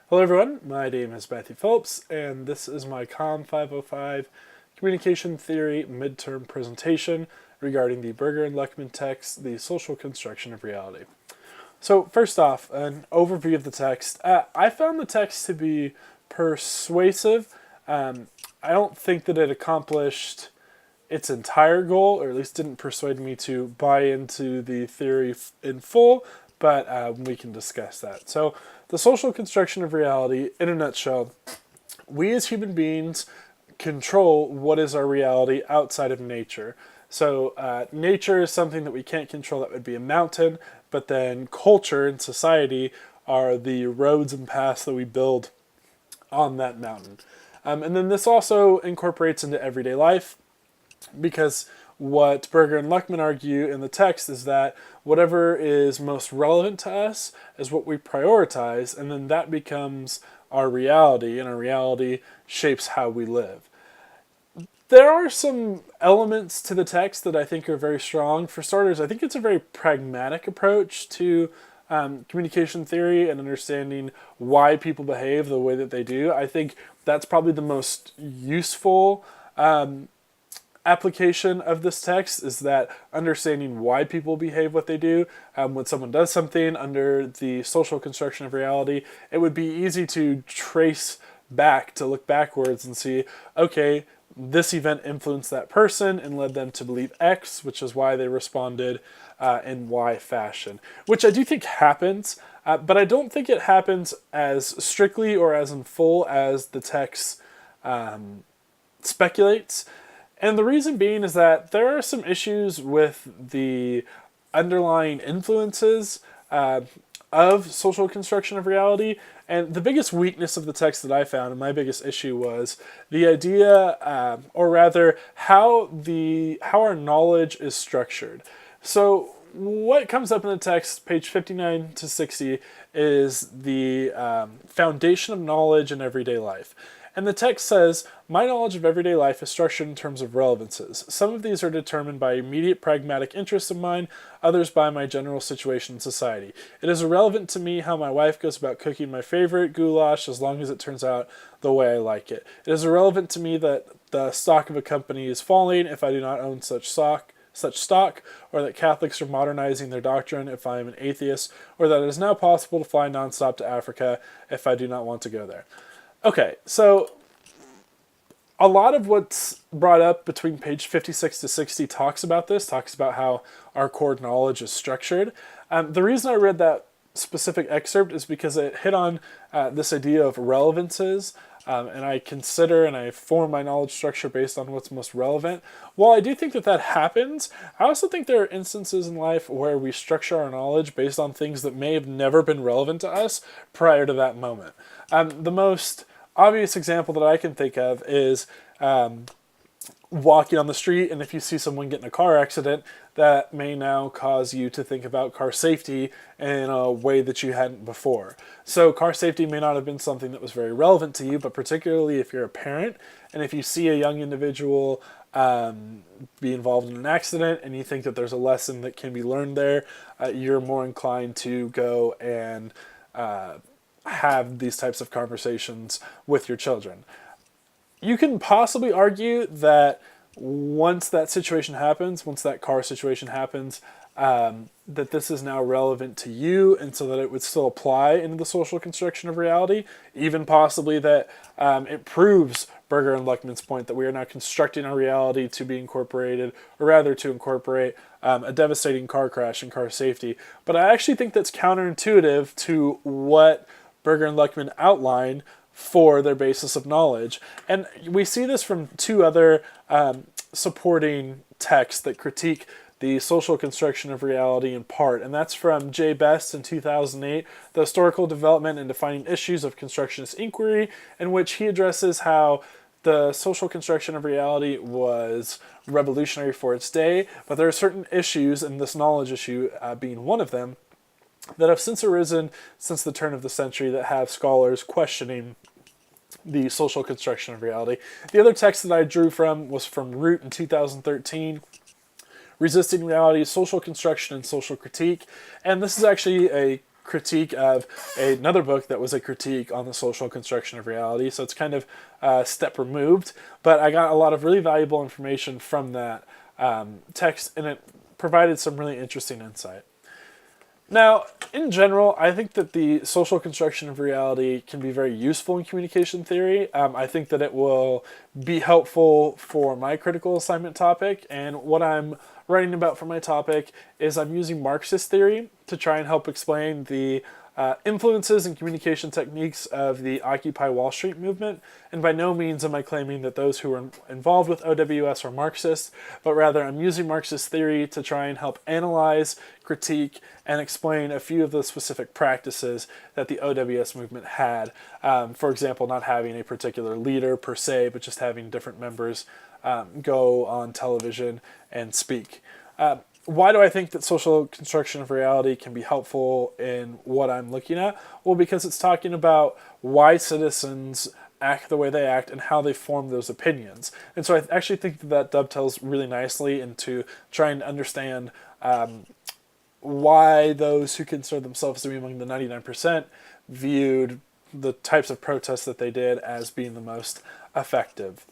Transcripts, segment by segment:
Hello everyone, my name is Matthew Phillips, and this is my COM 505 Communication Theory Midterm presentation regarding the Berger and Lechman text, The Social Construction of Reality. So first off, an overview of the text. I found the text to be persuasive. I don't think that it accomplished its entire goal, or at least didn't persuade me to buy into the theory in full, but we can discuss that. So, the social construction of reality, in a nutshell, we as human beings control what is our reality outside of nature. So, nature is something that we can't control, that would be a mountain, but then culture and society are the roads and paths that we build on that mountain. And then this also incorporates into everyday life, because what Berger and Lechman argue in the text is that whatever is most relevant to us is what we prioritize, and then that becomes our reality, and our reality shapes how we live. There are some elements to the text that I think are very strong. For starters, I think it's a very pragmatic approach to communication theory and understanding why people behave the way that they do. I think that's probably the most useful application of this text, is that understanding why people behave what they do. When someone does something under the social construction of reality, it would be easy to trace back, to look backwards and see, okay, this event influenced that person and led them to believe X, which is why they responded in Y fashion, which I do think happens, but I don't think it happens as strictly or as in full as the text speculates. And the reason being is that there are some issues with the underlying influences of social construction of reality. And the biggest weakness of the text that I found, and my biggest issue, was the idea, or rather, how our knowledge is structured. So what comes up in the text, page 59 to 60, is the foundation of knowledge in everyday life. And the text says, my knowledge of everyday life is structured in terms of relevances. Some of these are determined by immediate pragmatic interests of mine, others by my general situation in society. It is irrelevant to me how my wife goes about cooking my favorite goulash as long as it turns out the way I like it. It is irrelevant to me that the stock of a company is falling if I do not own such stock, or that Catholics are modernizing their doctrine if I am an atheist, or that it is now possible to fly nonstop to Africa if I do not want to go there. Okay, so a lot of what's brought up between page 56 to 60 talks about how our core knowledge is structured. The reason I read that specific excerpt is because it hit on this idea of relevances, and I consider and I form my knowledge structure based on what's most relevant. While I do think that that happens, I also think there are instances in life where we structure our knowledge based on things that may have never been relevant to us prior to that moment. The most obvious example that I can think of is walking on the street, and if you see someone get in a car accident, that may now cause you to think about car safety in a way that you hadn't before. So car safety may not have been something that was very relevant to you, but particularly if you're a parent, and if you see a young individual be involved in an accident and you think that there's a lesson that can be learned there, you're more inclined to go and have these types of conversations with your children. You can possibly argue that once that situation happens, once that car situation happens, that this is now relevant to you, and so that it would still apply into the social construction of reality. Even possibly that it proves Berger and Lechman's point that we are now constructing our reality to be incorporated, or rather to incorporate a devastating car crash and car safety. But I actually think that's counterintuitive to what Berger and Lechman outline for their basis of knowledge. And we see this from two other supporting texts that critique the social construction of reality in part, and that's from J. Best in 2008, The Historical Development and Defining Issues of Constructionist Inquiry, in which he addresses how the social construction of reality was revolutionary for its day, but there are certain issues, and this knowledge issue being one of them, that have since arisen since the turn of the century that have scholars questioning the social construction of reality. The other text that I drew from was from Root in 2013, Resisting Reality, Social Construction and Social Critique. And this is actually a critique of another book that was a critique on the social construction of reality. So it's kind of a step removed, but I got a lot of really valuable information from that text, and it provided some really interesting insight. Now, in general, I think that the social construction of reality can be very useful in communication theory. I think that it will be helpful for my critical assignment topic, and what I'm writing about for my topic is I'm using Marxist theory to try and help explain the influences and communication techniques of the Occupy Wall Street movement. And by no means am I claiming that those who are involved with OWS are Marxists, but rather I'm using Marxist theory to try and help analyze, critique, and explain a few of the specific practices that the OWS movement had. For example, not having a particular leader per se, but just having different members go on television and speak. Why do I think that social construction of reality can be helpful in what I'm looking at? Well, because it's talking about why citizens act the way they act and how they form those opinions. And so I actually think that that dovetails really nicely into trying to understand why those who consider themselves to be among the 99% viewed the types of protests that they did as being the most effective.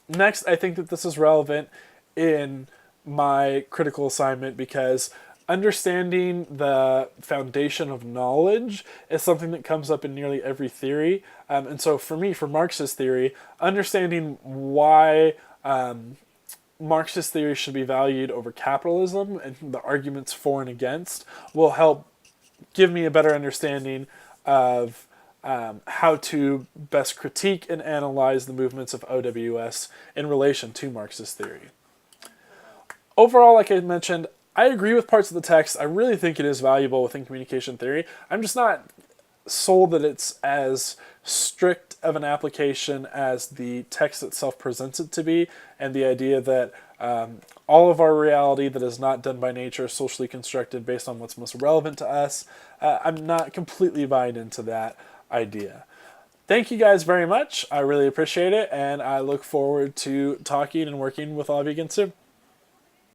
Next, I think that this is relevant in my critical assignment because understanding the foundation of knowledge is something that comes up in nearly every theory. And so for me, for Marxist theory, understanding why Marxist theory should be valued over capitalism and the arguments for and against will help give me a better understanding of how to best critique and analyze the movements of OWS in relation to Marxist theory. Overall, like I mentioned, I agree with parts of the text. I really think it is valuable within communication theory. I'm just not sold that it's as strict of an application as the text itself presents it to be, and the idea that all of our reality that is not done by nature is socially constructed based on what's most relevant to us. I'm not completely buying into that idea. Thank you guys very much. I really appreciate it, and I look forward to talking and working with all of you again soon.